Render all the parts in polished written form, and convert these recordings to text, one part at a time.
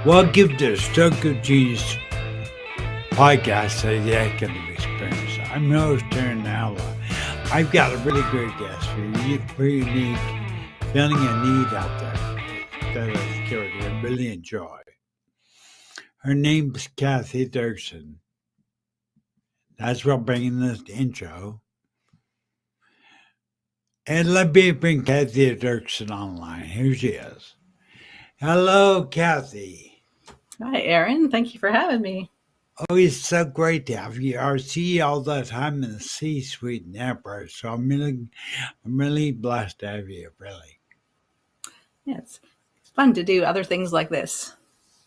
Welcome to Stroke of Genius podcast of the Academic Experience. I'm your host, Darren Alva. I've got a really great guest for you, pretty unique, filling a need out there that has carried a brilliant joy. Her name's Cathey Derksen. That's what bringing this intro. And let me bring Cathey Derksen online. Here she is. Hello, Cathey. Hi, Aaron. Thank you for having me. Oh, it's so great to have you. I see you all the time in the C-suite network, so I'm really blessed to have you, really. Yeah, it's fun to do other things like this.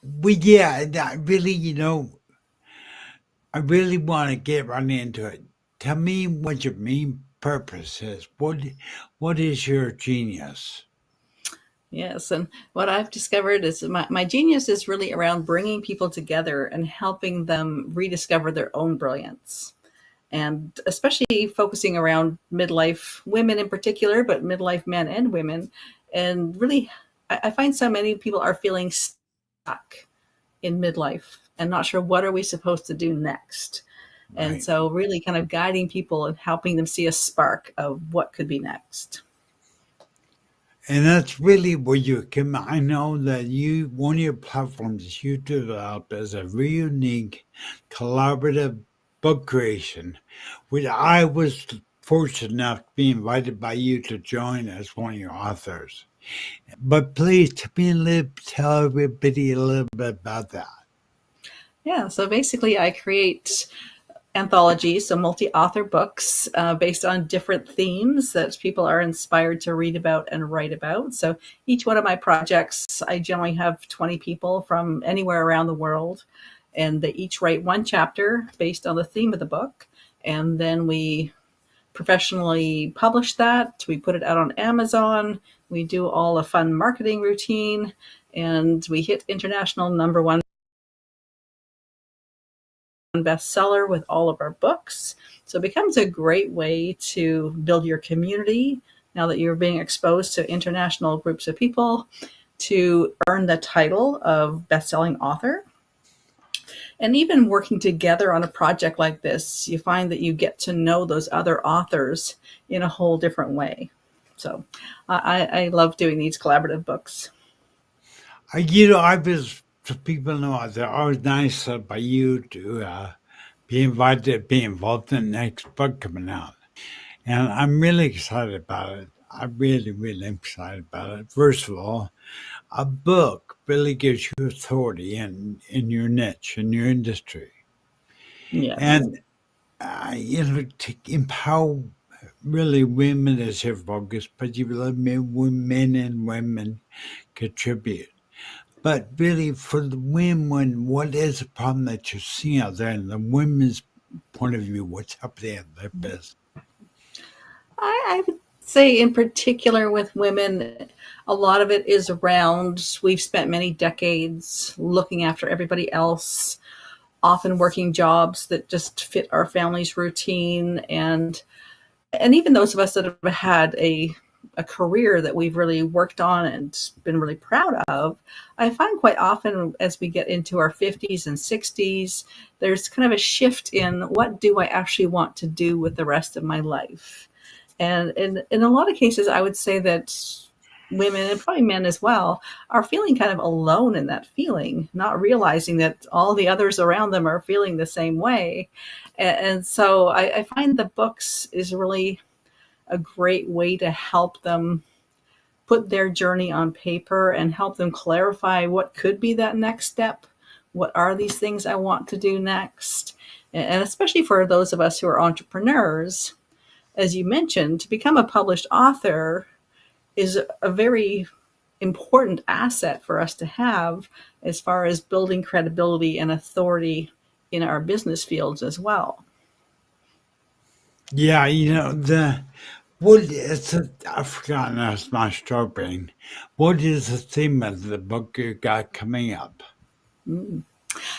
Well, yeah, I really want to get right into it. Tell me what your main purpose is. What is your genius? Yes, and what I've discovered is my genius is really around bringing people together and helping them rediscover their own brilliance. And especially focusing around midlife women in particular, but midlife men and women. And really, I find so many people are feeling stuck in midlife and not sure what are we supposed to do next. And Right. so really kind of guiding people and helping them see a spark of what could be next. And that's really where you come. I know that one of your platforms you developed is a really unique collaborative book creation, which I was fortunate enough to be invited by you to join as one of your authors. But please tell everybody a little bit about that. Yeah, so basically I create anthologies, so multi-author books based on different themes that people are inspired to read about and write about. So each one of my projects, I generally have 20 people from anywhere around the world, and they each write one chapter based on the theme of the book. And then we professionally publish that. We put it out on Amazon. We do all a fun marketing routine, and we hit international #1 bestseller with all of our books. So it becomes a great way to build your community now that you're being exposed to international groups of people, to earn the title of best-selling author. And even working together on a project like this, you find that you get to know those other authors in a whole different way. So I love doing these collaborative books. I was, so people know out there, I was nice by you to be invited to be involved in the next book coming out. And I'm really excited about it. I'm really, really excited about it. First of all, a book really gives you authority in your niche, in your industry. Yes. And, to empower really women as your focus, but you let men and women contribute. But really, for the women, what is the problem that you see out there in the women's point of view? What's happening in their business? I would say, in particular with women, a lot of it is around we've spent many decades looking after everybody else, often working jobs that just fit our family's routine, and even those of us that have had a career that we've really worked on and been really proud of, I find quite often as we get into our 50s and 60s, there's kind of a shift in what do I actually want to do with the rest of my life. And in a lot of cases, I would say that women and probably men as well are feeling kind of alone in that feeling, not realizing that all the others around them are feeling the same way. And so I find the books is really a great way to help them put their journey on paper and help them clarify what could be that next step. What are these things I want to do next? And especially for those of us who are entrepreneurs, as you mentioned, to become a published author is a very important asset for us to have as far as building credibility and authority in our business fields as well. Yeah, I've forgotten, that's my stroke brain. What is the theme of the book you got coming up?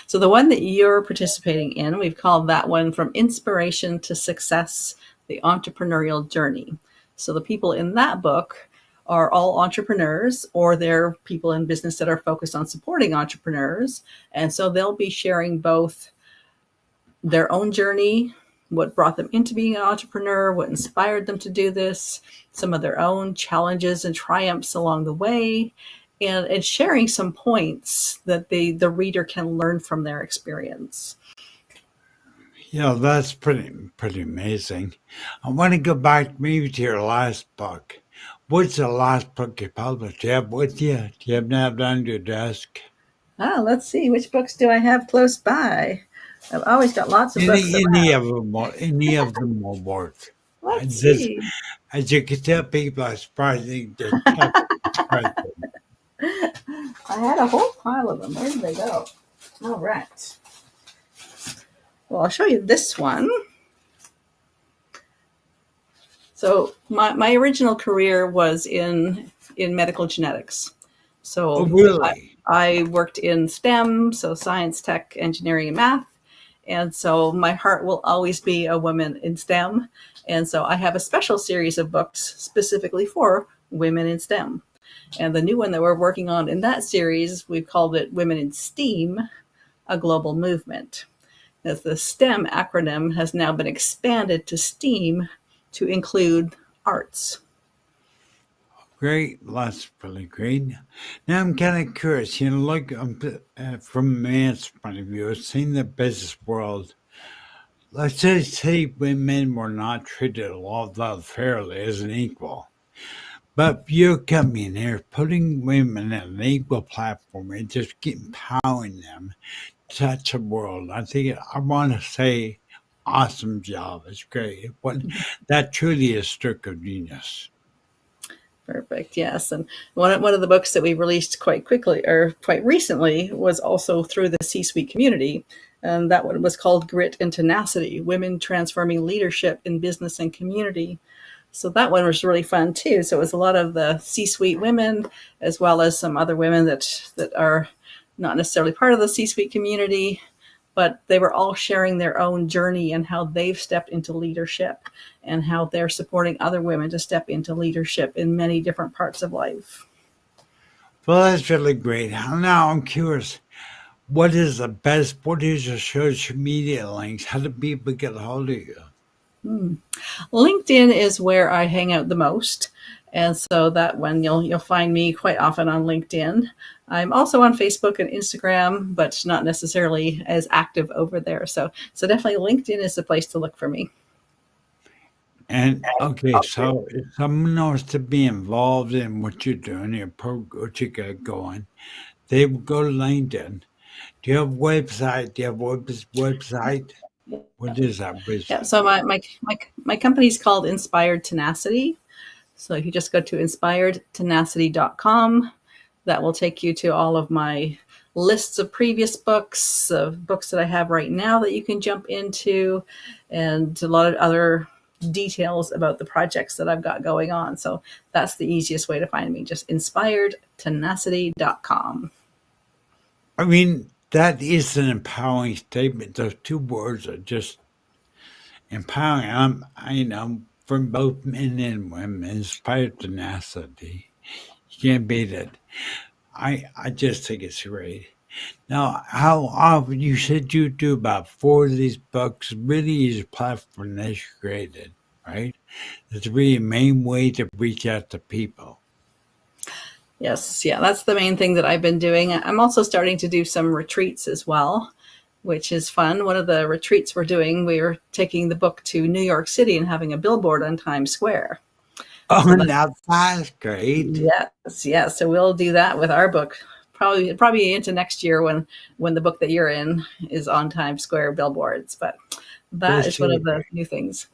So the one that you're participating in, we've called that one From Inspiration to Success, the Entrepreneurial Journey. So the people in that book are all entrepreneurs, or they're people in business that are focused on supporting entrepreneurs. And so they'll be sharing both their own journey, what brought them into being an entrepreneur, what inspired them to do this, some of their own challenges and triumphs along the way, and sharing some points that the reader can learn from their experience. That's pretty amazing. I want to go back maybe to your last book. What's the last book you published? Do you have with you? Do you have that on your desk? Let's see, which books do I have close by? I've always got lots of books Any around. of them any of them will work. I Let's just see. as you can tell people are surprising the tough expression. I had a whole pile of them. Where did they go? All right. Well, I'll show you this one. So my original career was in medical genetics. Oh So really? I worked in STEM, so science, tech, engineering, and math. And so my heart will always be a woman in STEM. And so I have a special series of books specifically for women in STEM. And the new one that we're working on in that series, we've called it Women in STEAM, a global movement. As the STEM acronym has now been expanded to STEAM to include arts. Great, well, that's really great. Now I'm kind of curious. Look from a man's point of view, seeing the business world. Let's just say women were not treated all that fairly as an equal. But you're coming here, putting women in an equal platform and just empowering them to touch the world. I want to say, awesome job. It's great. That truly is stroke of genius. Perfect. Yes. And one of the books that we released quite quickly or quite recently was also through the C suite community. And that one was called Grit and Tenacity: Women Transforming Leadership in Business and Community. So that one was really fun too. So it was a lot of the C suite women, as well as some other women that are not necessarily part of the C suite community, but they were all sharing their own journey and how they've stepped into leadership and how they're supporting other women to step into leadership in many different parts of life. Well, that's really great. Now I'm curious. What is your social media links? How do people get a hold of you? LinkedIn is where I hang out the most. And so that one you'll find me quite often on LinkedIn. I'm also on Facebook and Instagram, but not necessarily as active over there. So definitely LinkedIn is the place to look for me. And okay, so if someone wants to be involved in what you're doing, what you got going, they will go to LinkedIn. Do you have a website? Do you have a website? What is that Yeah. website? So my company's called Inspired Tenacity. So if you just go to inspiredtenacity.com, that will take you to all of my lists of previous books, of books that I have right now that you can jump into, and a lot of other details about the projects that I've got going on. So that's the easiest way to find me, just inspiredtenacity.com. I mean, that is an empowering statement. Those two words are just empowering. I know from both men and women, inspired tenacity. You can't beat it. I just think it's great. Now, how often you said you do about four of these books? Really is a platform that you created, right? It's really a main way to reach out to people. Yes, yeah, that's the main thing that I've been doing. I'm also starting to do some retreats as well, which is fun. One of the retreats we're doing, we're taking the book to New York City and having a billboard on Times Square. Oh, So that, now that's great. yes, yes. So we'll do that with our book, probably into next year when the book that you're in is on Times Square billboards. But that That's is one really of the great. new things.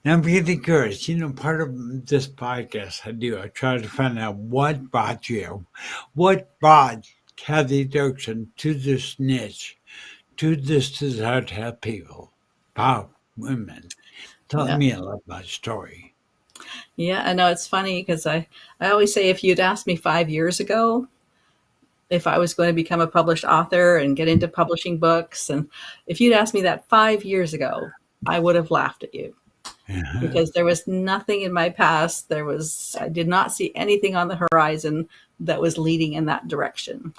Now, I'm really curious. Part of this podcast I try to find out what brought Cathey Derksen to this niche, to this desire to help people, about women. Tell Yeah. me a little about the story. Yeah, I know it's funny because I always say if you'd asked me 5 years ago if I was going to become a published author and get into publishing books, and if you'd asked me that 5 years ago, I would have laughed at you. Uh-huh. because there was nothing in my past. I did not see anything on the horizon that was leading in that direction.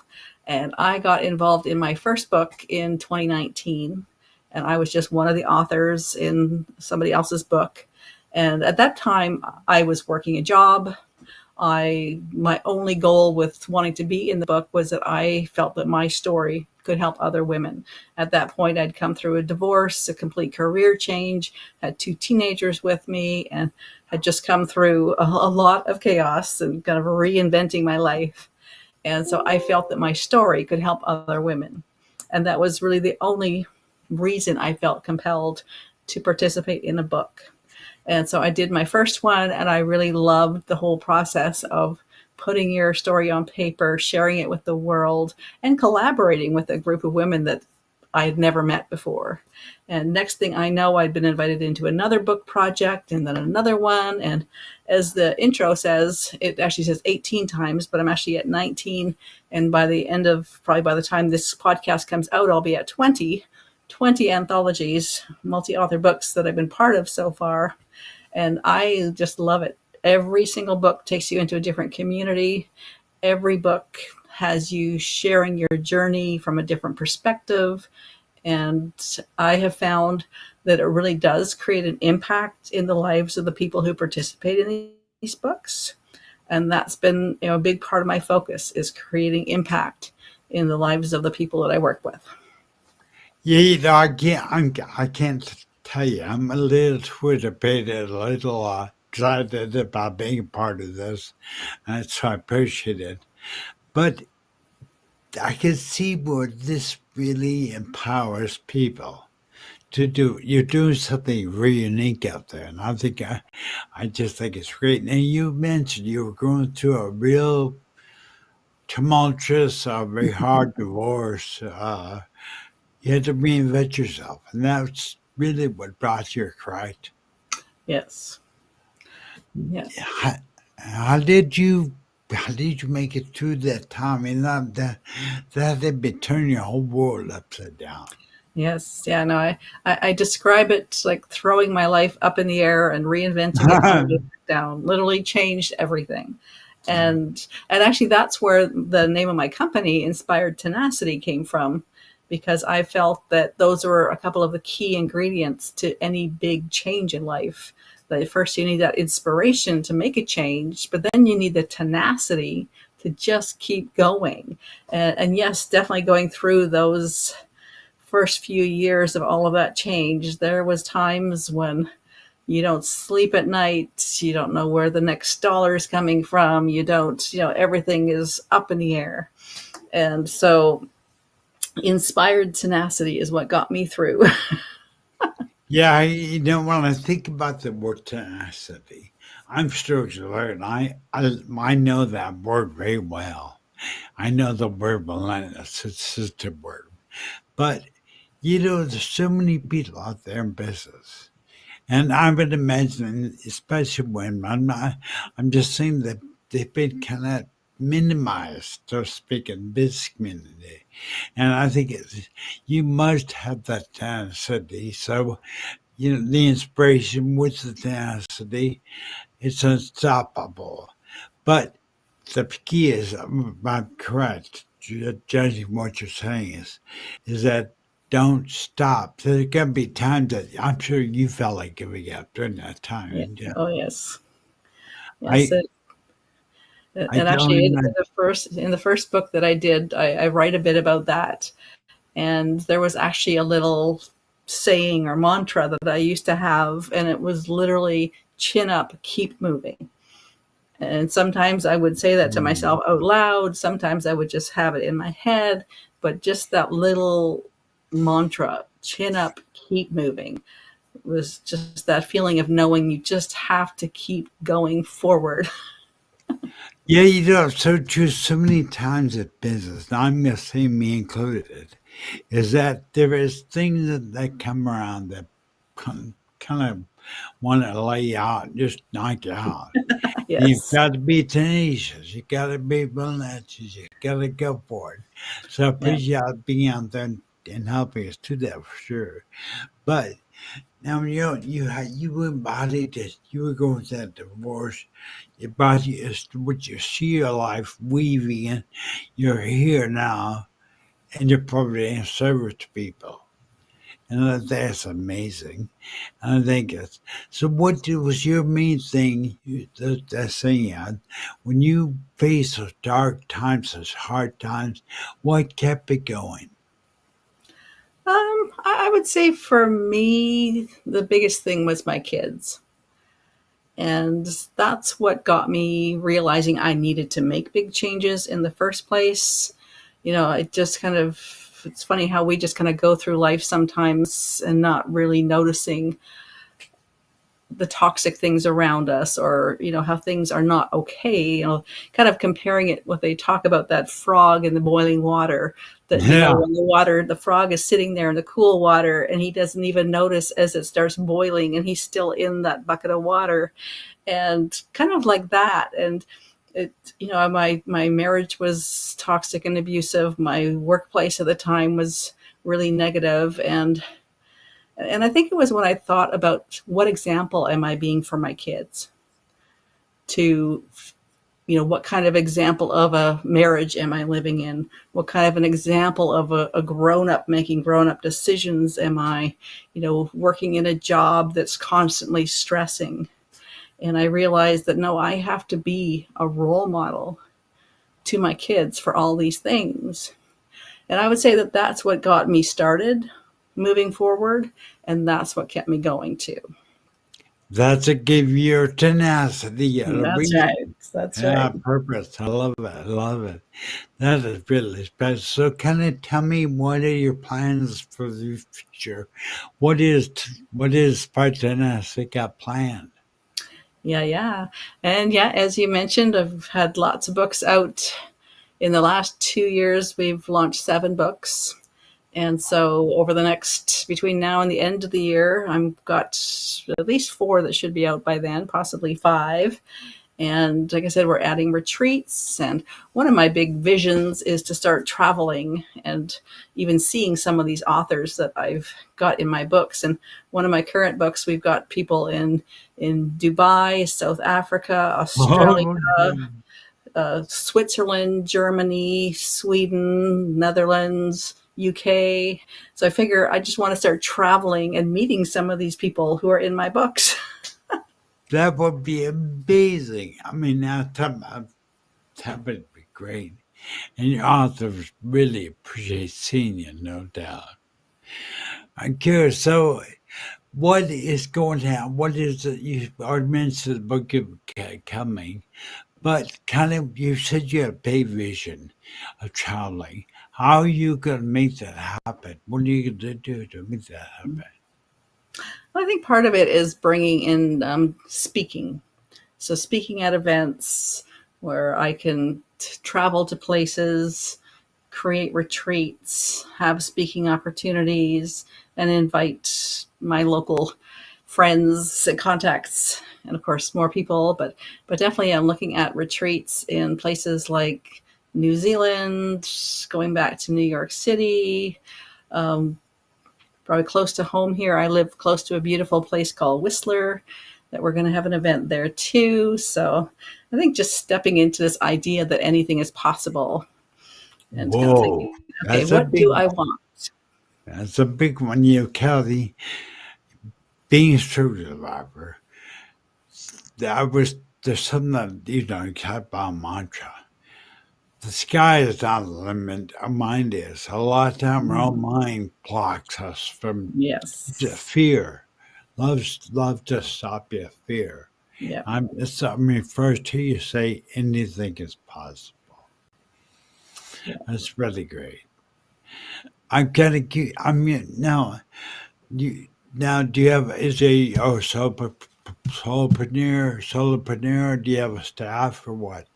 And I got involved in my first book in 2019, and I was just one of the authors in somebody else's book. And at that time, I was working a job. My only goal with wanting to be in the book was that I felt that my story could help other women. At that point, I'd come through a divorce, a complete career change, had two teenagers with me, and had just come through a lot of chaos and kind of reinventing my life. And so I felt that my story could help other women. And that was really the only reason I felt compelled to participate in a book. And so I did my first one, and I really loved the whole process of putting your story on paper, sharing it with the world, and collaborating with a group of women that I had never met before. And next thing I know, I'd been invited into another book project and then another one. And as the intro says, it actually says 18 times, but I'm actually at 19. And by the end of, probably by the time this podcast comes out, I'll be at 20 anthologies, multi-author books that I've been part of so far. And I just love it. Every single book takes you into a different community. Every book has you sharing your journey from a different perspective. And I have found that it really does create an impact in the lives of the people who participate in these books. And that's been, a big part of my focus is creating impact in the lives of the people that I work with. Yeah, I can't tell you. I'm a little twitterpated, a little excited about being a part of this. And so I appreciate it. But I can see where this really empowers people to do. You're doing something really unique out there, and I just think it's great. And you mentioned you were going through a real tumultuous, very hard divorce. You had to reinvent yourself, and that's really what brought you, correct? Yes. Yes. How did you? How did you make it through that time? I mean, that had been turning your whole world upside down. Yes. Yeah. No, I describe it like throwing my life up in the air and reinventing it on the way back down. Literally changed everything. And actually that's where the name of my company, Inspired Tenacity, came from, because I felt that those were a couple of the key ingredients to any big change in life. That first you need that inspiration to make a change, but then you need the tenacity to just keep going. And yes, definitely going through those first few years of all of that change, there was times when you don't sleep at night, you don't know where the next dollar is coming from, everything is up in the air. And so inspired tenacity is what got me through. Yeah, when I think about the word tenacity, I'm still learning. I know that word very well. I know the word relentless. It's just a word. But, there's so many people out there in business. And I would imagine, especially when I'm just saying that they've been kind of minimized, so to speak, in business community. And I think you must have that tenacity. So, the inspiration with the tenacity, it's unstoppable. But the key is, I'm correct, judging what you're saying is that don't stop. There's going to be times that I'm sure you felt like giving up during that time. Yeah. And Oh yes. Yes. I, I And don't actually, imagine. in the first book that I did, I write a bit about that. And there was actually a little saying or mantra that I used to have, and it was literally chin up, keep moving. And sometimes I would say that to myself out loud. Sometimes I would just have it in my head. But just that little mantra, chin up, keep moving, was just that feeling of knowing you just have to keep going forward. Yeah, so true so many times at business, now I'm going to say me included, is that there is things that come around that kind of want to lay you out, just knock you out. You've Yes. got to be tenacious. You got to be relentless. You got to go for it. So I Yeah. appreciate being out there and helping us do that for sure. But Now you embodied this. You were going through that divorce. Your body is what you see your life weaving in. You're here now, and you're probably in service to people, and that's amazing. I think it's so. Was your main thing? That saying, when you face those dark times, those hard times, what kept it going? I would say for me, the biggest thing was my kids. And that's what got me realizing I needed to make big changes in the first place. It just kind of, it's funny how we just kind of go through life sometimes and not really noticing the toxic things around us, or how things are not okay, kind of comparing it, what they talk about, that frog in the boiling water, that Yeah. when the frog is sitting there in the cool water and he doesn't even notice as it starts boiling and he's still in that bucket of water, and kind of like that. And it, my marriage was toxic and abusive. My workplace at the time was really negative, and I think it was when I thought about what example am I being for my kids, to, what kind of example of a marriage am I living in? What kind of an example of a grown up making grown up decisions am I, working in a job that's constantly stressing? And I realized that no, I have to be a role model to my kids for all these things. And I would say that that's what got me started moving forward. And that's what kept me going too. That's a give your tenacity and a That's reason. right. That's Yeah, right. purpose. I love it. I love it. That is really special. So, can you tell me what are your plans for the future? What is Part Tenacity got planned? Yeah, yeah. And yeah, as you mentioned, I've had lots of books out. In the last 2 years, we've launched 7 books. And so over the next, between now and the end of the year, I've got at least 4 that should be out by then, possibly 5. And like I said, we're adding retreats. And one of my big visions is to start traveling and even seeing some of these authors that I've got in my books. And one of my current books, we've got people in Dubai, South Africa, Australia, Oh, okay. Switzerland, Germany, Sweden, Netherlands, UK. So I figure I just want to start traveling and meeting some of these people who are in my books. That would be amazing. I mean, now that would be great. And your authors really appreciate seeing you, no doubt. I'm curious. So, what is going to happen? What is it? You already mentioned the book of coming, but kind of you said you had a big vision of traveling. How are you going to make that happen? What are you going to do to make that happen? I think part of it is bringing in speaking. So speaking at events where I can travel to places, create retreats, have speaking opportunities, and invite my local friends and contacts, and of course more people. But definitely, I'm looking at retreats in places like New Zealand, going back to New York City. Um, Probably close to home here. I live close to a beautiful place called Whistler, that we're going to have an event there too. So I think just stepping into this idea that anything is possible, and kind of Whoa, thinking, okay, that's a what do big I one. want? That's a big one. You, Cathey, being a stroke survivor. I was there's something that kept on mantra. The sky is not the limit. Our mind is. A lot of time, our own Mm, mind blocks us from the yes. fear. Love to stop you, fear. Yeah. I mean, first here you say anything is possible. Yeah. That's really great. I'm gonna keep. I mean, now, do you have is a solopreneur? Do you have a staff or what?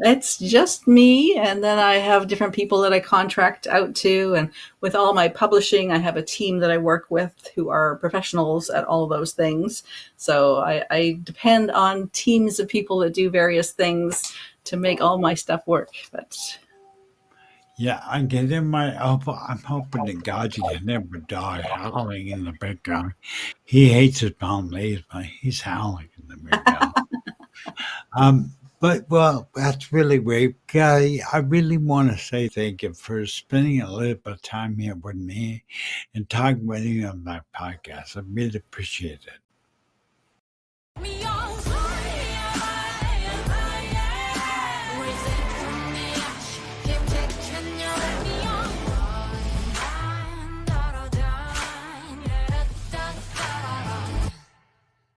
It's just me, and then I have different people that I contract out to. And with all my publishing, I have a team that I work with who are professionals at all of those things. So I depend on teams of people that do various things to make all my stuff work. But Yeah, I get in my elbow. I'm hoping to God you can never die howling in the background. He hates his mom leaves, but he's howling in the background. But well, that's really great, Guy. I really want to say thank you for spending a little bit of time here with me and talking with you on my podcast. I really appreciate it. We are